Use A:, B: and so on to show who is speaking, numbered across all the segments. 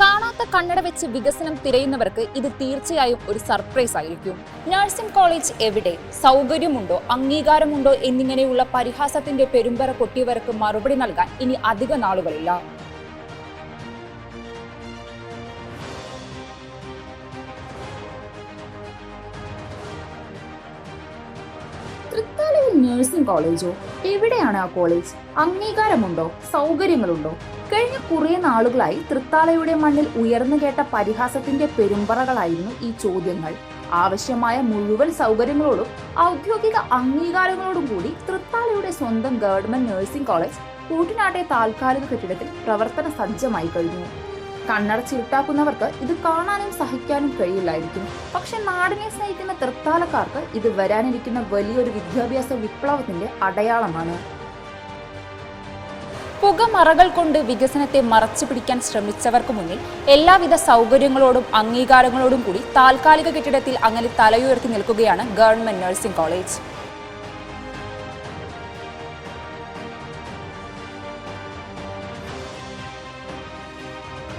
A: കാണാത്ത കണ്ണട വെച്ച് വികസനം തിരയുന്നവർക്ക് ഇത് തീർച്ചയായും ഒരു സർപ്രൈസ് ആയിരിക്കും. നഴ്സിംഗ് കോളേജ് എവിടെ, സൗകര്യമുണ്ടോ, അംഗീകാരമുണ്ടോ എന്നിങ്ങനെയുള്ള പരിഹാസത്തിന്റെ പെരുമ്പറ കൊട്ടിയവർക്ക് മറുപടി നൽകാൻ ഇനി അധിക നാളുകളില്ല. തൃത്താലയിൽ നഴ്സിംഗ് കോളേജോ? എവിടെയാണ് ആ കോളേജ്? അംഗീകാരമുണ്ടോ? സൗകര്യങ്ങളുണ്ടോ? കഴിഞ്ഞ കുറെ നാളുകളായി തൃത്താലയുടെ മണ്ണിൽ ഉയർന്നു കേട്ട പരിഹാസത്തിന്റെ പെരുമ്പറകളായിരുന്നു ഈ ചോദ്യങ്ങൾ. ആവശ്യമായ മുഴുവൻ സൗകര്യങ്ങളോടും ഔദ്യോഗിക അംഗീകാരങ്ങളോടും കൂടി തൃത്താലയുടെ സ്വന്തം ഗവൺമെന്റ് നഴ്സിംഗ് കോളേജ് കൂട്ടിനാട്ടെ താൽക്കാലിക കെട്ടിടത്തിൽ പ്രവർത്തന സജ്ജമായി കഴിഞ്ഞു. കണ്ണടച്ചിരുട്ടാക്കുന്നവർക്ക് ഇത് കാണാനും സഹിക്കാനും കഴിയില്ലായിരിക്കും. പക്ഷെ നാടിനെ സ്നേഹിക്കുന്ന തൃത്താലക്കാർക്ക് ഇത് വരാനിരിക്കുന്ന വലിയൊരു വിദ്യാഭ്യാസ വിപ്ലവത്തിന്റെ അടയാളമാണ്. പുകമറകൾ കൊണ്ട് വികസനത്തെ മറച്ചു പിടിക്കാൻ ശ്രമിച്ചവർക്ക് മുന്നിൽ എല്ലാവിധ സൗകര്യങ്ങളോടും അംഗീകാരങ്ങളോടും കൂടി താൽക്കാലിക കെട്ടിടത്തിൽ അങ്ങനെ തലയുയർത്തി നിൽക്കുകയാണ് ഗവൺമെന്റ് നഴ്സിംഗ് കോളേജ്.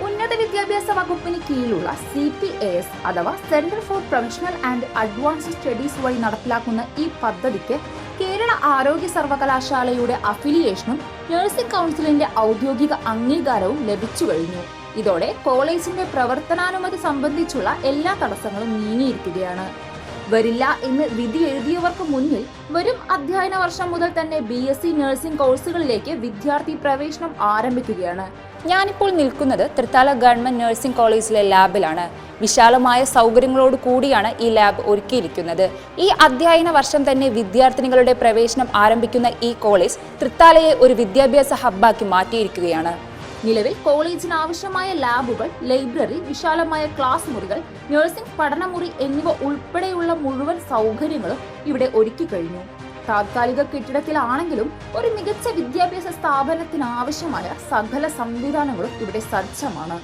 A: ഉന്നത വിദ്യാഭ്യാസ വകുപ്പിന് കീഴിലുള്ള CPAS അഥവാ centre for professional and advanced studies വഴി നടപ്പിലാക്കുന്ന ഈ പദ്ധതിക്ക് കേരള ആരോഗ്യ സർവകലാശാലയുടെ അഫിലിയേഷനും നഴ്സിംഗ് കൗൺസിലിന്റെ ഔദ്യോഗിക അംഗീകാരവും ലഭിച്ചു കഴിഞ്ഞു. ഇതോടെ കോളേജിന്റെ പ്രവർത്തനാനുമതി സംബന്ധിച്ചുള്ള എല്ലാ തടസ്സങ്ങളും നീങ്ങിയിരിക്കുകയാണ്. വരില്ല എന്ന് വിധി എഴുതിയവർക്ക് മുന്നിൽ വരും അധ്യയന വർഷം മുതൽ തന്നെ BSc നഴ്സിംഗ് കോഴ്സുകളിലേക്ക് വിദ്യാർത്ഥി പ്രവേശനം ആരംഭിക്കുകയാണ്. ഞാനിപ്പോൾ നിൽക്കുന്നത് തൃത്താല ഗവൺമെന്റ് നഴ്സിംഗ് കോളേജിലെ ലാബിലാണ്. വിശാലമായ സൗകര്യങ്ങളോട് കൂടിയാണ് ഈ ലാബ് ഒരുക്കിയിരിക്കുന്നത്. ഈ അധ്യയന വർഷം തന്നെ വിദ്യാർത്ഥിനികളുടെ പ്രവേശനം ആരംഭിക്കുന്ന ഈ കോളേജ് തൃത്താലയെ ഒരു വിദ്യാഭ്യാസ ഹബ്ബാക്കി മാറ്റിയിരിക്കുകയാണ്. നിലവിൽ കോളേജിന് ആവശ്യമായ ലാബുകൾ, ലൈബ്രറി, വിശാലമായ ക്ലാസ് മുറികൾ, നഴ്സിംഗ് പഠനമുറി എന്നിവ ഉൾപ്പെടെയുള്ള മുഴുവൻ സൗകര്യങ്ങളും ഇവിടെ ഒരുക്കി കഴിഞ്ഞു. താത്കാലിക കെട്ടിടത്തിലാണെങ്കിലും ഒരു മികച്ച വിദ്യാഭ്യാസ സ്ഥാപനത്തിന് ആവശ്യമായ സകല സംവിധാനങ്ങളും ഇവിടെ സജ്ജമാണ്.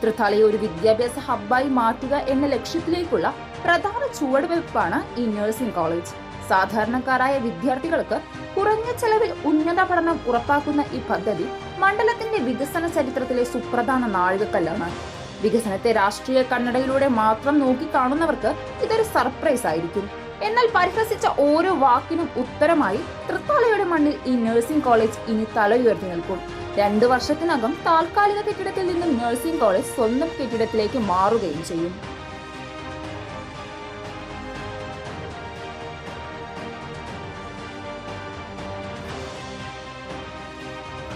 A: തൃത്താലയെ ഒരു വിദ്യാഭ്യാസ ഹബ്ബായി മാറ്റുക എന്ന ലക്ഷ്യത്തിലേക്കുള്ള പ്രധാന ചുവടുവയ്പ്പാണ് ഈ നഴ്സിംഗ് കോളേജ്. സാധാരണക്കാരായ വിദ്യാർത്ഥികൾക്ക് കുറഞ്ഞ ചെലവിൽ ഉന്നത പഠനം ഉറപ്പാക്കുന്ന ഈ പദ്ധതി മണ്ഡലത്തിന്റെ വികസന ചരിത്രത്തിലെ സുപ്രധാന നാഴികക്കല്ലാണ്. വികസനത്തെ രാഷ്ട്രീയ കണ്ണടയിലൂടെ മാത്രം നോക്കിക്കാണുന്നവർക്ക് ഇതൊരു സർപ്രൈസ് ആയിരിക്കും. എന്നാൽ പരിഹസിച്ച ഓരോ വാക്കിനും ഉത്തരമായി തൃത്താലയുടെ മണ്ണിൽ ഈ നഴ്സിംഗ് കോളേജ് ഇനി തലയുയർത്തി നിൽക്കും. 2 വർഷത്തിനകം താൽക്കാലിക കെട്ടിടത്തിൽ നിന്നും നഴ്സിംഗ് കോളേജ് സ്വന്തം കെട്ടിടത്തിലേക്ക് മാറുകയും ചെയ്യും.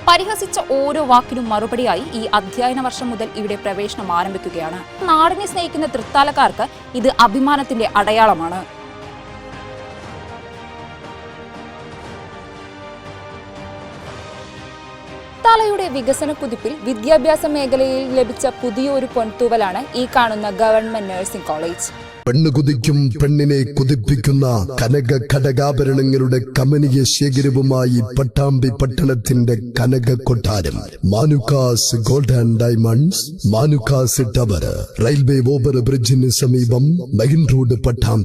A: പരിഹസിച്ച ഓരോ വാക്കിനും മറുപടിയായി ഈ അധ്യയന വർഷം മുതൽ ഇവിടെ പ്രവേശനം ആരംഭിക്കുകയാണ്. നാടിനെ സ്നേഹിക്കുന്ന തൃത്താലക്കാർക്ക് ഇത് അഭിമാനത്തിന്റെ അടയാളമാണ്. തൃത്താലയുടെ വികസന കുതിപ്പിൽ വിദ്യാഭ്യാസ മേഖലയിൽ ലഭിച്ച പുതിയൊരു പൊൻതൂവലാണ് ഈ കാണുന്ന ഗവൺമെന്റ് നഴ്സിംഗ് കോളേജ്.
B: പെണ്ണുകുതിക്കും പെണ്ണിനെ കുതിപ്പിക്കുന്ന കനക ഘടകാഭരണങ്ങളുടെ കമനീയ ശേഖരവുമായി പട്ടാമ്പി പട്ടണത്തിന്റെ കനക കൊട്ടാരം Manukkas gold and diamonds, Manukkas tower, railway over ബ്രിഡ്ജിന് സമീപം മെയിൻ റോഡ്, പട്ടാമ്പി.